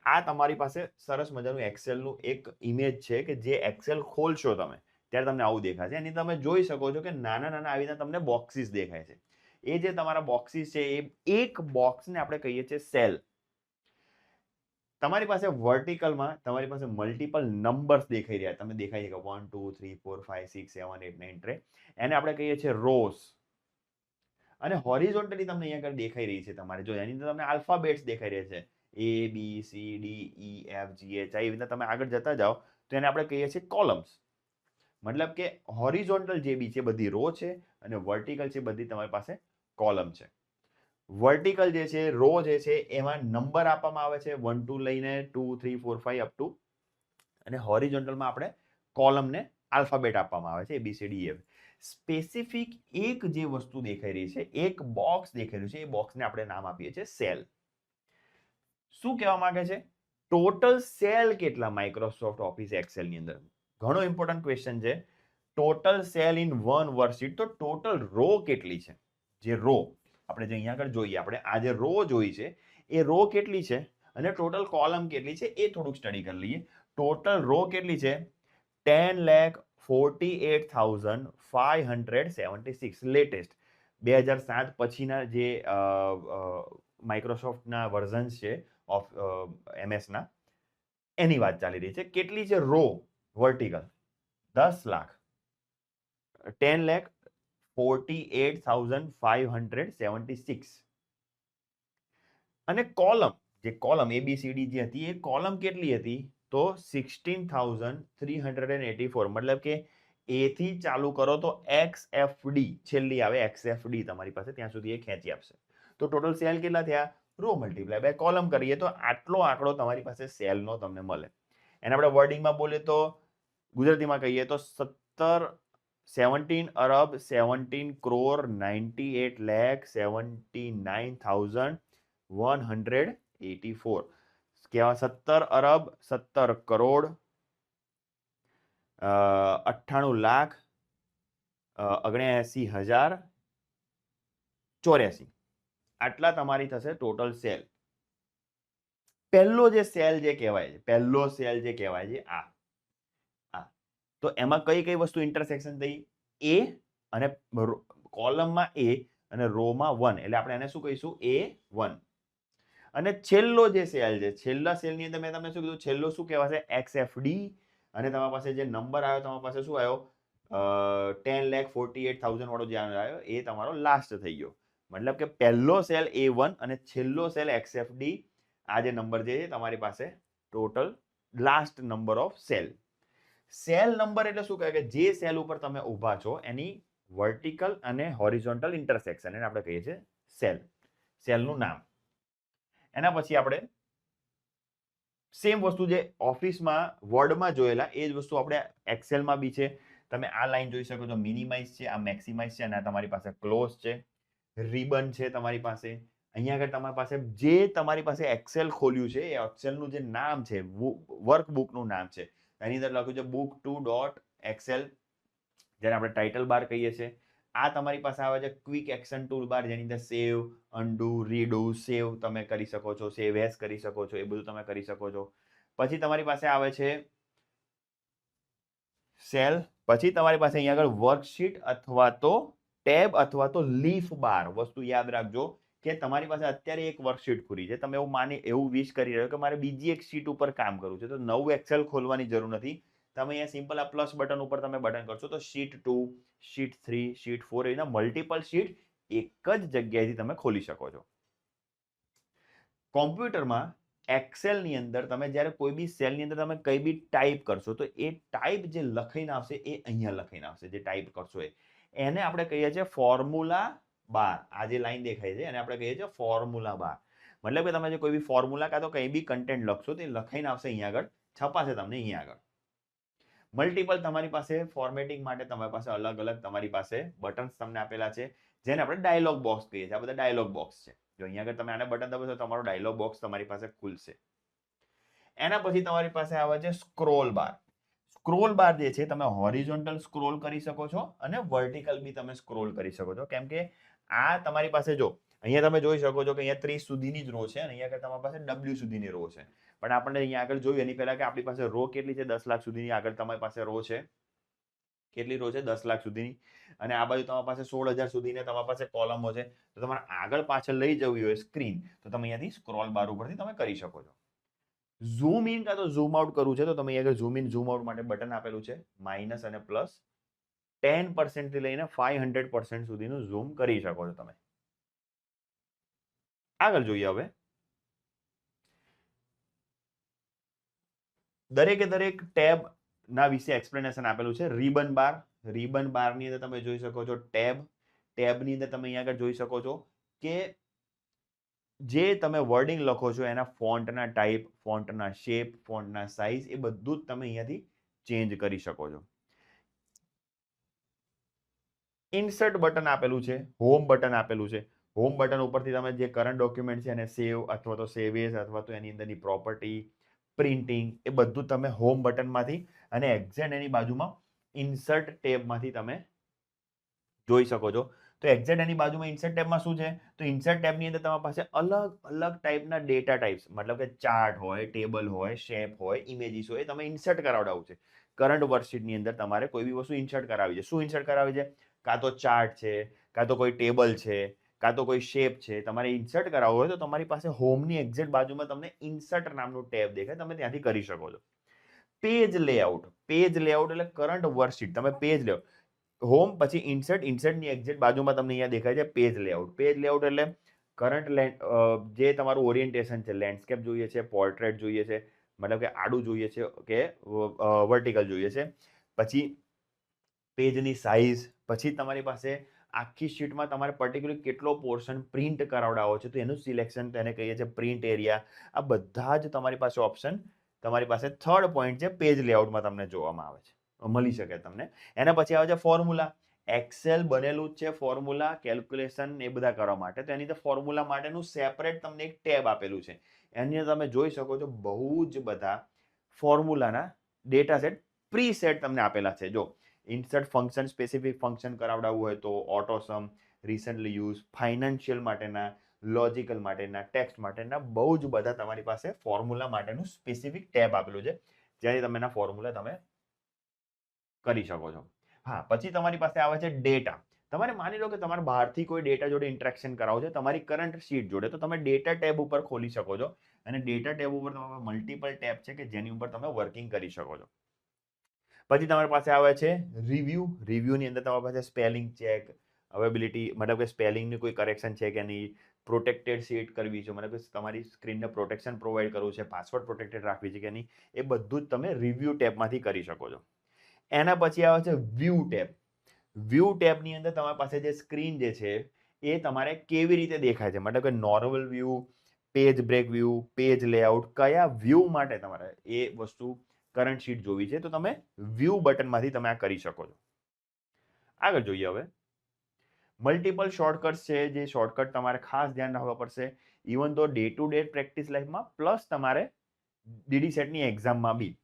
આ તમારી પાસે સરસ મજાનું એક્સેલનું એક ઇમેજ છે કે જે એક્સેલ ખોલશો તમે ત્યારે તમને આવું દેખાશે. એની તમે જોઈ શકો છો કે નાના નાના આવીને તમને બોક્સીસ દેખાય છે. એ જે તમારા બોક્સીસ છે એ એક બોક્સને આપણે કહીએ છીએ સેલ. તમારી પાસે વર્ટિકલમાં તમારી પાસે મલ્ટિપલ નંબર્સ દેખાઈ રહ્યા, તમને દેખાય છે કે 1 2 3 4 5 6 7 8 9 ટ્રે, એને આપણે કહીએ છીએ રોઝ. અને હોરિઝોન્ટલી તમને અહીંયા આગળ દેખાઈ રહી છે તમારે જો એની અંદર તમને આલ્ફાબેટ્સ દેખાઈ રહ્યા છે A B C D E F G H I, એવી રીતે તમે આગળ જતા જાઓ તો એને આપણે કહીએ છીએ કોલમ્સ. મતલબ કે હોરિઝોન્ટલ જે બી છે બધી રો છે અને વર્ટિકલ છે બધી તમારી પાસે કોલમ છે. વર્ટિકલ જે છે રો જે છે એમાં નંબર આપવામાં આવે છે 1 2 લઈને 2 3 4 5 અપ ટુ, અને હોરિઝોન્ટલમાં આપણે કોલમને આલ્ફાબેટ આપવામાં આવે છે ABCDE. સ્પેસિફિક એક જે વસ્તુ દેખાઈ રહી છે, એક બોક્સ દેખાઈ રહ્યું છે, એ બોક્સને આપણે નામ આપીએ છીએ સેલ. શું કહેવા માંગે છે? ટોટલ સેલ કેટલા માઇક્રોસોફ્ટ ઓફિસ એક્સેલ ની અંદર? ઘણો ઇમ્પોર્ટન્ટ ક્વેશ્ચન છે. Total cell in one worksheet, તો ટોટલ રો કેટલી છે? જે રો આપણે જે અહીંયા આગળ જોઈએ, આપણે આ જે રો જોઈ છે એ રો કેટલી છે અને ટોટલ કોલમ કેટલી છે એ થોડુંક સ્ટડી કરી લઈએ. ટોટલ રો કેટલી છે? 10,48,576 લેટેસ્ટ 2007 પછીના જે માઇક્રોસોફ્ટના વર્ઝન્સ છે ઓફ એમએસના, એની વાત ચાલી રહી છે. કેટલી છે રો વર્ટિકલ? 10 લાખ 10,48,576. અને કોલમ, જે કોલમ ABCD જે હતી એ કોલમ કેટલી હતી? તો 16,384. મતલબ કે એ થી ચાલુ કરો તો XFD છેલ્લી આવે, XFD તમારી પાસે ત્યાં સુધી એ ખેંચી આપશે. તો ટોટલ સેલ કેટલા થયા? રો મલ્ટીપ્લાય બાય કોલમ કરીએ તો આટલો આંકડો તમારી પાસે સેલનો તમને મળે. એને આપણે વર્ડિંગમાં બોલીએ તો ગુજરાતીમાં કહીએ તો 17 અરબ 17 crore 98,79,184. કેવા? 17 અરબ 17 કરોડ 98,79,084. આટલા તમારી થશે ટોટલ સેલ. પહેલો જે સેલ જે કહેવાય છે, પહેલો સેલ જે કહેવાય છે આ, તો એમાં કઈ કઈ વસ્તુ ઇન્ટરસેક્શન થઈ? એ અને કોલમમાં એ અને રોમાં 1, એટલે આપણે એને શું કહીશું? A1. અને છેલ્લો જે સેલ છે, છેલ્લા સેલની અંદર મેં તમને શું કીધું? છેલ્લો શું કહેવાશે? XFD. અને તમારી પાસે જે નંબર આવ્યો, તમારી પાસે શું આવ્યો? 10,48,000 વાળો જે આવ્યો એ તમારો લાસ્ટ થઈ ગયો. મતલબ કે પહેલો સેલ A1 અને છેલ્લો સેલ XFD, આ જે નંબર છે તમારી પાસે total last number of cell. Cell number એટલે શું કહે? કે જે સેલ ઉપર તમે ઊભા છો એની વર્ટિકલ અને હોરિઝોન્ટલ ઇન્ટરસેક્શન, એને આપણે કહીએ છીએ સેલ. સેલનું નામ. એના પછી આપણે સેમ વસ્તુ જે ઓફિસમાં વર્ડમાં જોયેલા એ જ વસ્તુ આપણે એક્સેલમાં બી છે. તમે આ લાઈન જોઈ શકો છો, મિનિમાઇઝ છે, આ મેક્સિમાઇઝ છે, અને આ તમારી પાસે ક્લોઝ છે, રિબન છે તમારી પાસે. અહીંયા આગળ તમારી પાસે જે તમારી પાસે એક્સેલ ખોલ્યું છે એ એક્સેલનું જે નામ છે, વર્કબુકનું નામ છે, એની અંદર લખ્યું છે book2.excel, જેને આપણે ટાઇટલ બાર કહીએ છીએ. આ તમારી પાસે આવે છે ક્વિક એક્શન ટૂલ બાર, જેની અંદર સેવ, અનડુ, રીડુ, સેવ તમે કરી શકો છો, સેવ એઝ કરી શકો છો, એ બધું તમે કરી શકો છો. પછી તમારી પાસે આવે છે સેલ. પછી તમારી પાસે અહીંયા આગળ વર્કશીટ અથવા તો ટેબ અથવા તો લીફ બાર. વસ્તુ યાદ રાખજો કે તમારી પાસે અત્યારે એક વર્કશીટ ખુલી છે, તમે એવું વિશ કરી રહ્યો કે મારે બીજી એક શીટ ઉપર કામ કરવું છે, તો નવું એક્સેલ ખોલવાની જરૂર નથી. તમે અહીંયા સિમ્પલ આ પ્લસ બટન ઉપર તમે બટન કરશો તો શીટ 2, શીટ 3, શીટ 4 એના મલ્ટિપલ શીટ એક જ જગ્યાએથી તમે ખોલી શકો છો. કોમ્પ્યુટરમાં એક્સેલની અંદર તમે જ્યારે કોઈ બી સેલની અંદર તમે કઈ બી ટાઈપ કરશો તો એ ટાઈપ જે લખીને આવશે એ અહીંયા લખીને આવશે. જે ટાઈપ કરશો એને આપણે કહીએ છીએ ફોર્મ્યુલા બાર. આ જે લાઈન દેખાય છે એને આપણે કહીએ છીએ ફોર્મ્યુલા બાર. મતલબ કે તમે જે કોઈ બી ફોર્મ્યુલા કાં તો કંઈ બી કન્ટેન્ટ લખશો તો એ લખાઈને આવશે અહીંયા આગળ, છપાશે તમને અહીંયા આગળ. મલ્ટિપલ તમારી પાસે ફોર્મેટિંગ માટે તમારી પાસે અલગ અલગ તમારી પાસે બટન્સ તમને આપેલા છે, જેને આપણે ડાયલોગ બોક્સ કહીએ છીએ. આ બધા ડાયલોગ બોક્સ છે. જો અહીંયા આગળ તમે આને બટન દબાવશો તો તમારો ડાયલોગ બોક્સ તમારી પાસે ખુલશે. એના પછી તમારી પાસે આવે છે સ્ક્રોલ બાર. સ્ક્રોલ બાર જે છે તમે હોરિઝોન્ટલ સ્ક્રોલ કરી શકો છો અને વર્ટિકલ બી તમે સ્ક્રોલ કરી શકો છો. કેમ કે આ તમારી પાસે જો અહીંયા તમે જોઈ શકો છો કે અહીંયા 30 સુધીની જ રો છે અને અહીંયા આગળ તમારી પાસે W સુધીની રો છે. પણ આપણે અહીંયા આગળ જોયું એની પહેલા કે આપણી પાસે રો કેટલી છે, 10 લાખ સુધીની આગળ તમારી પાસે રો છે. કેટલી રો છે? 10 લાખ સુધીની. અને આ બાજુ તમારી પાસે 16,000 સુધીની તમારી પાસે કોલમો છે. તો તમારે આગળ પાછળ લઈ જવી હોય સ્ક્રીન તો તમે અહીંયાથી સ્ક્રોલ બાર ઉપરથી તમે કરી શકો છો. ઝૂમ ઇન કાં તો ઝૂમ આઉટ કરવું છે તો તમે અહીંયા આગળ ઝૂમ ઇન ઝૂમ આઉટ માટે બટન આપેલું છે, માઇનસ અને પ્લસ 10% થી લઈને 500% સુધીનું ઝૂમ કરી શકો છો તમે. આગળ જોઈએ હવે. દરેકે દરેક ટેબ ના વિશે એક્સપ્લેનેશન આપેલું છે. રિબન બાર ની અંદર તમે જોઈ શકો છો ટેબ ની અંદર તમે અહીંયા આગળ જોઈ શકો છો કે જે તમે વર્ડિંગ લખો છો એના ફોન્ટના ટાઈપ, ફોન્ટના શેપ, ફોન્ટના સાઇઝ એ બધું જ તમે અહીંયાથી ચેન્જ કરી શકો છો. ઇન્સર્ટ બટન આપેલું છે, હોમ બટન આપેલું છે. હોમ બટન ઉપરથી તમે જે કરંટ ડોક્યુમેન્ટ છે એને સેવ અથવા તો સેવ એઝ અથવા તો એની અંદરની પ્રોપર્ટી, પ્રિન્ટિંગ એ બધું તમે હોમ બટનમાંથી અને એક્ઝેક્ટ એની બાજુમાં ઇન્સર્ટ ટેબમાંથી તમે જોઈ શકો છો. તો એક્ઝેક્ટ એની બાજુમાં ઇન્સર્ટ ટેબમાં શું છે? તો ઇન્સર્ટ ટેબની અંદર તમારી પાસે અલગ અલગ ટાઈપના ડેટા ટાઈપ્સ, મતલબ કે ચાર્ટ હોય, ટેબલ હોય, શેપ હોય, ઇમેજીસ હોય, તમે ઇન્સર્ટ કરાવડાવું છે. કરંટ વર્કશીટની અંદર તમારે કોઈ બી વસ્તુ ઇન્સર્ટ કરાવી છે. શું ઇન્સર્ટ કરાવી છે? કાં તો ચાર્ટ છે, કાં તો કોઈ ટેબલ છે, કાં તો કોઈ શેપ છે. તમારે ઇન્સર્ટ કરાવવું હોય તો તમારી પાસે હોમની એક્ઝેક્ટ બાજુમાં તમને ઇન્સર્ટ નામનું ટેબ દેખાય, તમે ત્યાંથી કરી શકો છો. પેજ લેઆઉટ એટલે કરંટ વર્કશીટ. તમે પેજ લેઆઉટ, હોમ પછી ઇન્સર્ટની એક્ઝેક્ટ બાજુમાં તમને અહીંયા દેખાય છે પેજ લેઆઉટ એટલે કરંટ જે તમારું ઓરિએન્ટેશન છે, લેન્ડસ્કેપ જોઈએ છે, પોર્ટ્રેટ જોઈએ છે, મતલબ કે આડું જોઈએ છે કે વર્ટિકલ જોઈએ છે. પછી પેજની સાઇઝ, પછી તમારી પાસે આખી શીટમાં તમારે પર્ટિક્યુલર કેટલો પોર્શન પ્રિન્ટ કરાવડાવો છે તો એનું સિલેક્શન, તેને કહીએ છીએ પ્રિન્ટ એરિયા. આ બધા જ તમારી પાસે ઓપ્શન તમારી પાસે થર્ડ પોઈન્ટ છે પેજ લેઆઉટમાં તમને જોવામાં આવે છે, મળી શકે તમને. એના પછી આવે છે ફોર્મ્યુલા. એક્સેલ બનેલું જ છે ફોર્મ્યુલા, કેલ્ક્યુલેશન એ બધા કરવા માટે. તો એની અંદર ફોર્મ્યુલા માટેનું સેપરેટ તમને એક ટેબ આપેલું છે. એની અંદર તમે જોઈ શકો છો બહુ જ બધા ફોર્મ્યુલાના ડેટા સેટ પ્રીસેટ તમને આપેલા છે. જો ઇન્સર્ટ ફંક્શન, સ્પેસિફિક ફંક્શન કરાવડાવવું હોય તો ઓટોસમ, રિસન્ટલી યુઝ, ફાઇનાન્શિયલ માટેના, લોજિકલ માટેના, ટેક્સ્ટ માટેના બહુ જ બધા તમારી પાસે ફોર્મ્યુલા માટેનું સ્પેસિફિક ટેબ આપેલું છે, જ્યાંથી તમે એના ફોર્મ્યુલા તમે કરી શકો છો. હા, પછી તમારી પાસે આવે છે ડેટા. તમારે માની લો કે તમારે બહારથી કોઈ ડેટા જોડે ઇન્ટરેક્શન કરાવવું છે તમારી કરંટ શીટ જોડે, તો તમે ડેટા ટેબ ઉપર ખોલી શકો છો અને ડેટા ટેબ ઉપર તમારે મલ્ટિપલ ટેબ છે કે જેની ઉપર તમે વર્કિંગ કરી શકો છો. પછી તમારી પાસે આવે છે રિવ્યુની અંદર તમારી પાસે સ્પેલિંગ ચેક, અવેબિલિટી, મતલબ કે સ્પેલિંગની કોઈ કરેક્શન છે કે નહીં, પ્રોટેક્ટેડ શીટ કરવી છે, મતલબ કે તમારી સ્ક્રીનને પ્રોટેક્શન પ્રોવાઈડ કરવું છે, પાસવર્ડ પ્રોટેક્ટેડ રાખવી છે કે નહીં, એ બધું જ તમે રિવ્યુ ટેબમાંથી કરી શકો છો. એના પછી આવે છે વ્યૂ ટેબ. વ્યૂ ટેબની અંદર તમારી પાસે જે સ્ક્રીન જે છે એ તમારે કેવી રીતે દેખાય છે, મતલબ કે normal view, page break view, page layout, કયા વ્યૂ માટે તમારે એ વસ્તુ કરંટ શીટ જોવી છે તો તમે વ્યૂ બટનમાંથી તમે આ કરી શકો છો. આગળ જોઈએ હવે. મલ્ટિપલ શોર્ટકટ્સ છે, જે શોર્ટકટ તમારે ખાસ ધ્યાન રાખવા પડશે, ઇવન તો ડે ટુ ડે પ્રેક્ટિસ લાઈફમાં પ્લસ તમારે ડીડી સેટની એક્ઝામમાં બી.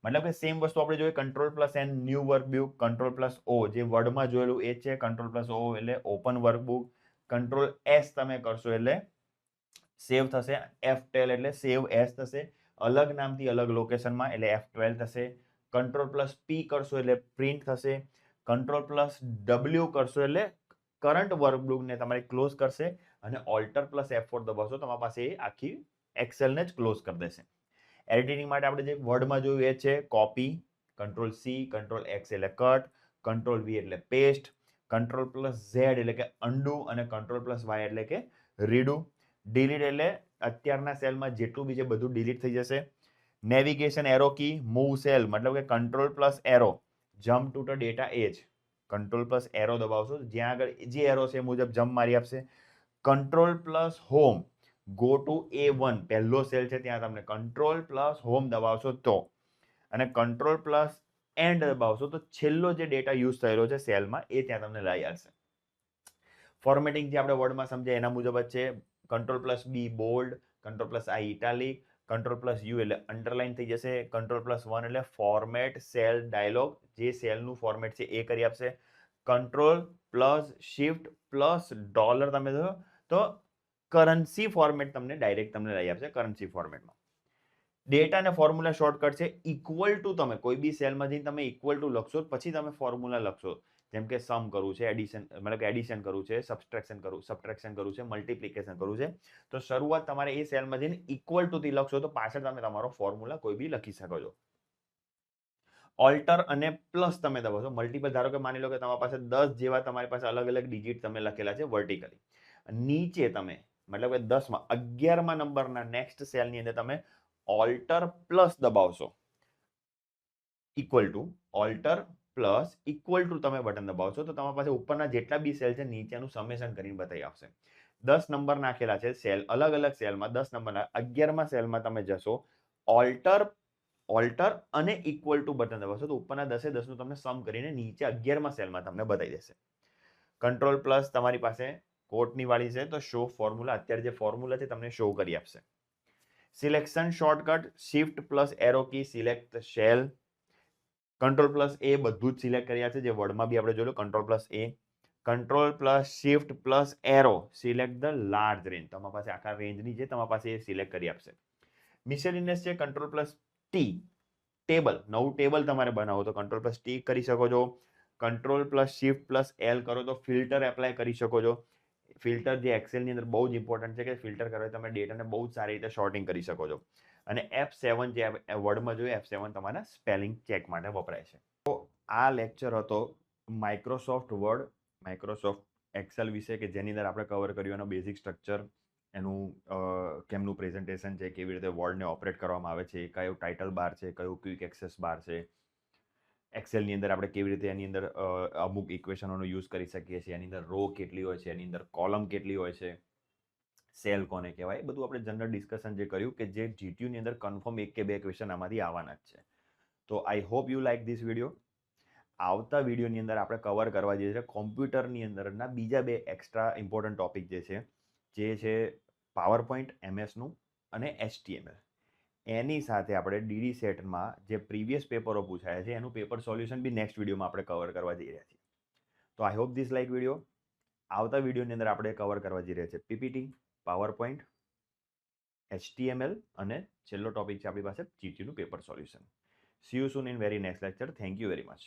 મતલબ કે સેમ વસ્તુ આપણે જોઈએ, Ctrl+N ન્યૂ વર્કબુક, Ctrl+O જે વર્ડમાં જોયેલું એ છે, Ctrl+O એટલે ઓપન વર્કબુક, Ctrl+S તમે કરશો એટલે સેવ થશે, F12 એટલે સેવ એસ થશે, અલગ નામથી અલગ લોકેશનમાં એટલે F12 થશે, Ctrl+P કરશો એટલે પ્રિન્ટ થશે, Ctrl+W કરશો એટલે કરંટ વર્કબુકને તમારે ક્લોઝ કરશે અને Alt+F4 દબાવશો તમારી પાસે એ આખી એક્સેલને જ ક્લોઝ કરી દેશે. એડિટિંગ માટે આપણે જે વર્ડમાં જોયું એ છે કોપી, Ctrl+C, Ctrl+X એટલે કટ, Ctrl+V એટલે પેસ્ટ, Ctrl+Z એટલે કે અન્ડુ અને Ctrl+Y એટલે કે રીડુ. ડિલીટ એટલે અત્યારના સેલમાં જેટલું બી છે બધું ડિલીટ થઈ જશે. Navigation arrow key, move cell મતલબ કે Ctrl+Arrow, jump to the data edge, Ctrl+Arrow દબાવશો જ્યાં આગળ જે એરો છે એ મુજબ જમ્પ મારી આપશે. Ctrl+Home, ગો ટુ A1 પહેલો સેલ છે ત્યાં તમને Ctrl+Home દબાવશો તો, અને Ctrl+End દબાવશો તો છેલ્લો જે ડેટા યુઝ થયેલો છે સેલમાં એ ત્યાં તમને લઈ આવશે. ફોર્મેટિંગ જે આપણે વર્ડમાં સમજ્યા એના મુજબ જ છે. Ctrl+B bold, Ctrl+I italic, Ctrl+U એટલે અંડરલાઇન થઈ જશે, Ctrl+1 એટલે ફોર્મેટ સેલ ડાયલોગ, જે સેલનું ફોર્મેટ છે એ કરી આપશે. Ctrl+Shift+$ તમે દો તો કરન્સી ફોર્મેટ તમને ડાયરેક્ટ તમને લઈ આપશે કરન્સી ફોર્મેટમાં. ડેટા અને ફોર્મ્યુલા શોર્ટકટ છે. ઇક્વલ ટુ તમે કોઈ બી સેલમાં જઈને તમે ઇક્વલ ટુ લખશો પછી તમે ફોર્મ્યુલા લખશો. જેમ કે સમ કરવું છે, એડિશન મતલબ કે એડિશન કરવું છે, સબટ્રેક્શન કરવું છે, મલ્ટિપ્લિકેશન કરવું છે, તો શરૂઆત તમારે એ સેલમાં જઈને ઇક્વલ ટુ થી લખશો તો પાછળ તમે તમારો ફોર્મ્યુલા કોઈ બી લખી શકો છો. ઓલ્ટર અને પ્લસ તમે દબાવશો. મલ્ટિપલ ધારો કે માની લો કે તમારી પાસે 10 જેવા તમારી પાસે અલગ અલગ ડિજિટ તમે લખેલા છે વર્ટિકલી. નીચે તમે મતલબ કે 10માં 11માં નંબરના નેક્સ્ટ સેલની અંદર તમે ઓલ્ટર પ્લસ દબાવશો. Equal to alt plus equal to તમે બટન દબાવશો તો તમારી પાસે ઉપરના જેટલા બી સેલ છે નીચેનું સમેશન કરીને બતાવી આપશે. 10 નંબર નાખેલા છે સેલ અલગ અલગ સેલમાં 10 નંબરના 11માં સેલમાં તમે જશો ઓલ્ટર અને ઇક્વલ ટુ બટન દબાવશો તો ઉપરના 10 નું તમને સમ કરીને નીચે 11માં સેલમાં તમને બતાવી દેશે. કંટ્રોલ પ્લસ તમારી પાસે કોટની વાળી છે તો શો ફોર્મ્યુલા અત્યારે જે ફોર્મ્યુલા છે તમને શો કરી આપશે. Selection shortcut shift plus arrow key select cell. Control plus A બધું જ સિલેક્ટ કર્યા છે જે વર્ડમાં બી આપણે જોયું. Control plus A, control plus shift plus arrow select the large range. તમારી પાસે આખા રેન્જની છે તમારી પાસે એ સિલેક્ટ કરી આપશે. મિસેલિનિયસ છે કંટ્રોલ પ્લસ ટી. ટેબલ નવું ટેબલ તમારે બનાવો તો કંટ્રોલ પ્લસ ટી કરી શકો છો. Control plus shift plus L કરો તો ફિલ્ટર એપ્લાય કરી શકો છો. ફિલ્ટર જે એક્સેલની અંદર બહુ જ ઇમ્પોર્ટન્ટ છે કે ફિલ્ટર કરવા તમે ડેટાને બહુ જ સારી રીતે શોર્ટિંગ કરી શકો છો. અને F7 જે વર્ડમાં જોઈએ F7 તમારા સ્પેલિંગ ચેક માટે વપરાય છે. તો આ લેક્ચર હતો માઇક્રોસોફ્ટ વર્ડ, માઇક્રોસોફ્ટ એક્સેલ વિશે કે જેની અંદર આપણે કવર કર્યું એનો બેઝિક સ્ટ્રક્ચર, એનું કેમનું પ્રેઝન્ટેશન છે, કેવી રીતે વર્ડને ઓપરેટ કરવામાં આવે છે, કયું ટાઇટલ બાર છે, કયું ક્વિક એક્સેસ બાર છે, એક્સેલની અંદર આપણે કેવી રીતે એની અંદર અમુક ઇક્વેશનોનો યુઝ કરી શકીએ છીએ, એની અંદર રો કેટલી હોય છે, એની અંદર કોલમ કેટલી હોય છે, સેલ કોને કહેવાય, એ બધું આપણે જનરલ ડિસ્કશન જે કર્યું કે જે જીટીયુની અંદર કન્ફર્મ 1 કે 2 ક્વેશ્ચન આમાંથી આવવાના જ છે. તો I hope you like this video. આવતા વિડીયોની અંદર આપણે કવર કરવા જઈએ છીએ કોમ્પ્યુટરની અંદરના બીજા 2 એક્સ્ટ્રા ઇમ્પોર્ટન્ટ ટોપિક જે છે પાવર પોઈન્ટ એમએસનું અને HTML. એની સાથે આપણે ડીડી સેટમાં જે પ્રીવિયસ પેપરો પૂછાયા છે એનું પેપર સોલ્યુશન બી નેક્સ્ટ વિડીયોમાં આપણે કવર કરવા જઈ રહ્યા છીએ. તો I hope this like video. આવતા વિડીયોની અંદર આપણે કવર કરવા જઈ રહ્યા છે પીપીટી, પાવર પોઈન્ટ, HTML અને છેલ્લો ટોપિક છે આપણી પાસે જીટીયુનું paper solution. See you soon in very next lecture. Thank you very much.